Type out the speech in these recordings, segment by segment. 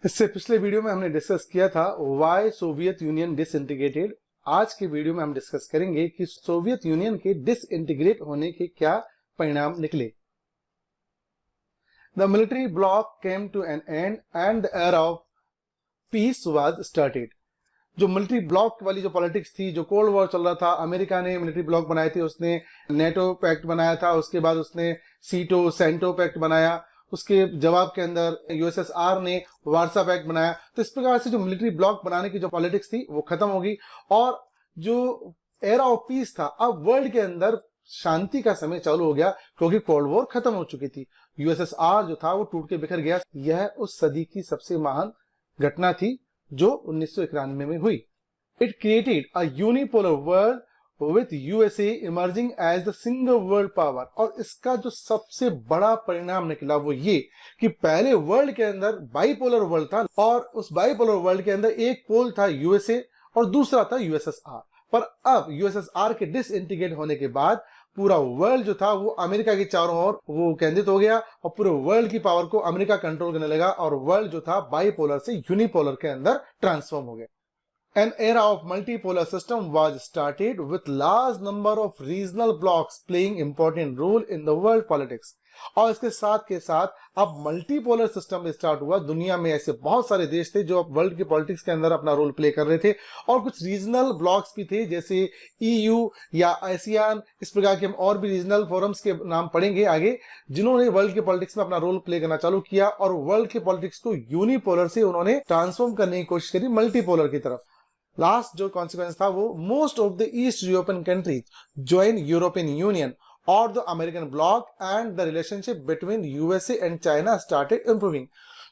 इससे पिछले वीडियो में हमने डिस्कस किया था व्हाई सोवियत यूनियन डिसइंटीग्रेटेड। आज के वीडियो में हम डिस्कस करेंगे कि सोवियत यूनियन के डिसइंटीग्रेट होने के क्या परिणाम निकले। The military block came to an end and the era of peace was started. जो मिलिट्री ब्लॉक वाली जो पॉलिटिक्स थी, जो कोल्ड वॉर चल रहा था, अमेरिका ने मिलिट्री ब्लॉक बनाए थे, उसने नेटो पैक्ट बनाया था, उसके बाद उसने सीटो सेंटो पैक्ट बनाया, उसके जवाब के अंदर यूएसएसआर ने वार्सा पैक्ट बनाया। तो इस प्रकार से जो मिलिट्री ब्लॉक बनाने की जो पॉलिटिक्स थी वो खत्म हो गई और जो एरा ऑफ पीस था, अब वर्ल्ड के अंदर शांति का समय चालू हो गया क्योंकि कोल्ड वॉर खत्म हो चुकी थी। यूएसएसआर जो था वो टूट के बिखर गया। यह उस सदी की सबसे महान घटना थी जो 1991 में हुई। It created a unipolar world with USA emerging as the single world power। और इसका जो सबसे बड़ा परिणाम निकला वो ये कि पहले वर्ल्ड के अंदर बाइपोलर वर्ल्ड था और उस बाइपोलर वर्ल्ड के अंदर एक पोल था यूएसए और दूसरा था यूएसएसआर। पर अब यूएसएसआर के डिसइंटीग्रेट होने के बाद पूरा वर्ल्ड जो था वो अमेरिका के चारों ओर वो केंद्रित हो गया और पूरे वर्ल्ड की पावर को अमेरिका कंट्रोल करने लगा और वर्ल्ड जो था बाइपोलर से यूनिपोलर के अंदर ट्रांसफॉर्म हो गया। An era of multipolar system was started with large number of regional blocks playing important role in the world politics। और इसके साथ के साथ अब मल्टीपोलर सिस्टम स्टार्ट हुआ। दुनिया में ऐसे बहुत सारे देश थे जो अब वर्ल्ड की पॉलिटिक्स के अंदर अपना रोल प्ले कर रहे थे और कुछ रीजनल ब्लॉक्स भी थे जैसे ईयू या आसियान। इस प्रकार के हम और भी रीजनल फोरम्स के नाम पढ़ेंगे आगे, जिन्होंने वर्ल्ड के पॉलिटिक्स में अपना रोल प्ले करना चालू किया और वर्ल्ड के पॉलिटिक्स को यूनिपोलर से उन्होंने ट्रांसफॉर्म करने की कोशिश करी मल्टीपोलर की तरफ। लास्ट जो कॉन्सिक्वेंस था वो most of the East European countries join European Union और the American bloc and the relationship between USA and China started improving.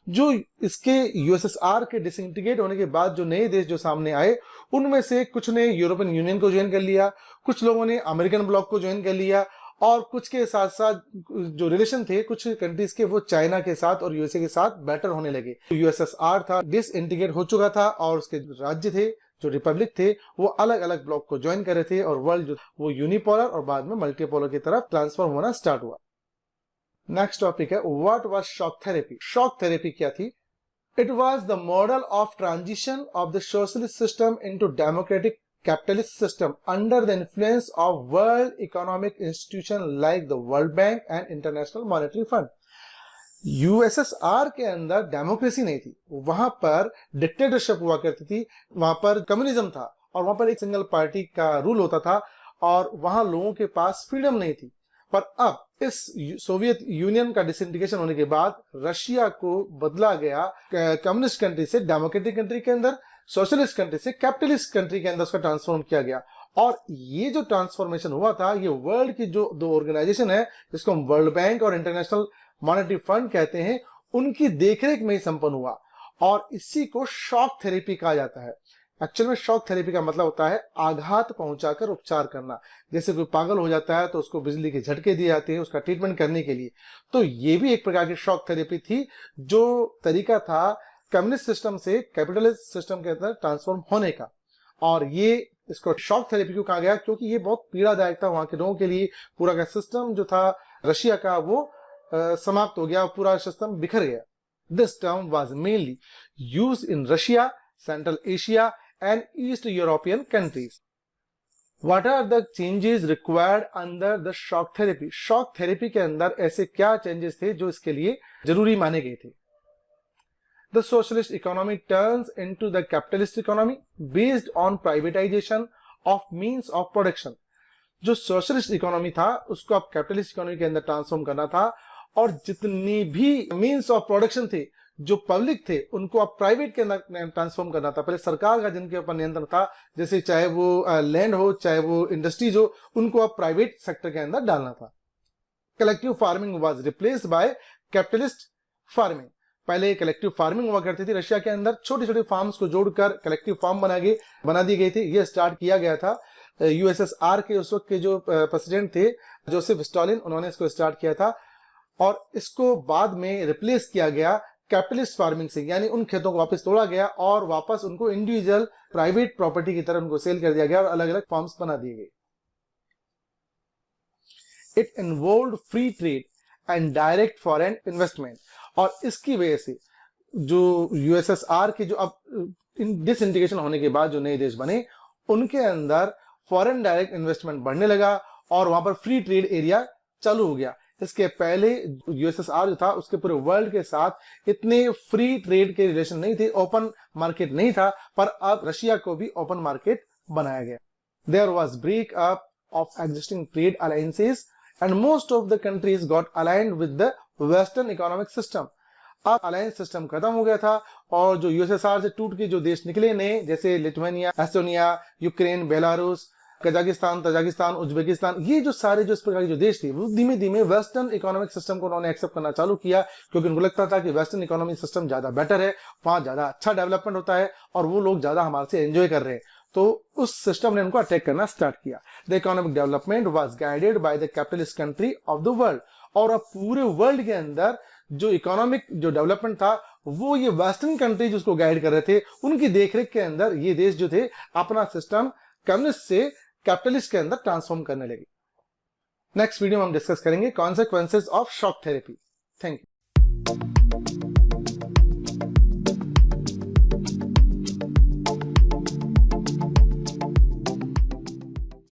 जो इसके यूएसएसआर के डिसइंटीग्रेट होने के बाद जो नए देश जो सामने आए उनमें से कुछ ने यूरोपियन यूनियन को ज्वाइन कर लिया, कुछ लोगों ने अमेरिकन ब्लॉक को ज्वाइन कर लिया और कुछ के साथ साथ जो रिलेशन थे कुछ कंट्रीज के वो चाइना के साथ और यूएसए के साथ बेटर होने लगे। यूएसएसआर था डिसइंटीग्रेट हो चुका था और उसके राज्य थे जो रिपब्लिक थे वो अलग अलग ब्लॉक को ज्वाइन कर रहे थे और वर्ल्ड जो वो यूनिपोलर और बाद में मल्टीपोलर की तरफ ट्रांसफॉर्म होना स्टार्ट हुआ। नेक्स्ट टॉपिक है what was shock therapy. Shock therapy क्या थी? It was the model of transition of the socialist system into democratic capitalist system under the influence of world economic institution like the World Bank and International Monetary Fund। USSR के अंदर democracy नहीं थी, वहां पर dictatorship हुआ करती थी, वहां पर कम्युनिज्म था और वहां पर एक सिंगल पार्टी का रूल होता था और वहां लोगों के पास फ्रीडम नहीं थी। पर अब इस सोवियत यूनियन का डिसइंटीग्रेशन होने के बाद रशिया को बदला गया कम्युनिस्ट कंट्री से डेमोक्रेटिक कंट्री के अंदर, सोशलिस्ट कंट्री से कैपिटलिस्ट कंट्री के अंदर उसका ट्रांसफॉर्म किया गया। और ये जो ट्रांसफॉर्मेशन हुआ था ये वर्ल्ड की जो दो ऑर्गेनाइजेशन है जिसको हम वर्ल्ड बैंक और इंटरनेशनल मॉनेटरी फंड कहते हैं उनकी देखरेख में ही संपन्न हुआ और इसी को शॉक थेरेपी कहा जाता है। एक्चुअल में शॉक थेरेपी का मतलब होता है आघात पहुंचाकर उपचार करना। जैसे कोई पागल हो जाता है तो उसको बिजली के झटके दिए जाते हैं उसका ट्रीटमेंट करने के लिए, तो ये भी एक प्रकार की शॉक थेरेपी थी जो तरीका था कम्युनिस्ट सिस्टम से कैपिटलिस्ट सिस्टम के अंदर ट्रांसफॉर्म होने का। और ये इसको शॉक थेरेपी क्यों कहा गया? क्योंकि ये बहुत पीड़ादायक था वहां के लोगों के लिए। पूरा का सिस्टम जो था रशिया का वो समाप्त हो गया, पूरा सिस्टम बिखर गया। This term was mainly used in Russia, Central Asia and East European countries. What are the changes required under the shock therapy? Shock therapy के अंदर ऐसे क्या चेंजेस थे जो इसके लिए जरूरी माने गए थे? The socialist economy turns into the capitalist economy based on privatization of means of production। जो सोशलिस्ट इकोनॉमी था उसको अब कैपिटलिस्ट इकोनॉमी के अंदर ट्रांसफॉर्म करना था और जितनी भी मींस ऑफ प्रोडक्शन थे जो पब्लिक थे उनको अब प्राइवेट के अंदर ट्रांसफॉर्म करना था। पहले सरकार का जिनके ऊपर नियंत्रण था, जैसे चाहे वो लैंड हो चाहे वो इंडस्ट्रीज हो, उनको अब प्राइवेट सेक्टर के अंदर डालना था। Collective farming was replaced by capitalist farming. पहले कलेक्टिव फार्मिंग हुआ करती थी रशिया के अंदर, छोटे छोटे फार्म्स को जोड़कर कलेक्टिव फार्म बना दी गई थी। ये स्टार्ट किया गया था यूएसएसआर के उस वक्त के जो प्रेसिडेंट थे जोसेफ स्टालिन, उन्होंने इसको स्टार्ट किया था और इसको बाद में रिप्लेस किया गया कैपिटलिस्ट फार्मिंग से, यानी उन खेतों को वापस तोड़ा गया और वापस उनको इंडिविजुअल प्राइवेट प्रॉपर्टी की तरह उनको सेल कर दिया गया और अलग अलग फार्म्स बना दिए गए। It involved free trade and direct foreign investment. और इसकी वजह से जो यूएसएसआर के जो अब डिसइंटीग्रेशन होने के बाद जो नए देश बने, उनके अंदर फॉरेन डायरेक्ट इन्वेस्टमेंट बढ़ने लगा और वहां पर फ्री ट्रेड एरिया चालू हो गया। इसके पहले यूएसएसआर जो था उसके पूरे वर्ल्ड के साथ इतने फ्री ट्रेड के रिलेशन नहीं थे, ओपन मार्केट नहीं था, पर अब रशिया को भी ओपन मार्केट बनाया गया। There was break up of existing trade alliances and most of the countries got aligned with the western economic system. अब अलायंस सिस्टम खत्म हो गया था और जो यूएसएसआर से टूट के जो देश निकले नए, जैसे Lithuania, Estonia, Ukraine, Belarus, Kazakhstan, Tajikistan, Uzbekistan, ये जो सारे जो इस प्रकार के जो देश थे वो धीमे धीमे वेस्टर्न इकोनॉमिक सिस्टम को उन्होंने एक्सेप्ट करना चालू किया, क्योंकि उनको लगता था कि वेस्टर्न इकोनॉमिक सिस्टम ज्यादा बेटर है, वहां ज्यादा अच्छा डेवलपमेंट होता है और वो लोग ज्यादा हमारे से एंजॉय कर रहे हैं। तो उस सिस्टम ने उनको अटैक करना स्टार्ट किया। The economic development was guided by the capitalist country of the world. और अब पूरे वर्ल्ड के अंदर जो इकोनॉमिक जो डेवलपमेंट था वो ये वेस्टर्न कंट्रीज उसको गाइड कर रहे थे। उनकी देखरेख के अंदर ये देश जो थे अपना सिस्टम कम्युनिस्ट से कैपिटलिस्ट के अंदर ट्रांसफॉर्म करने लगे। नेक्स्ट वीडियो में हम डिस्कस करेंगे consequences of shock therapy. Thank you.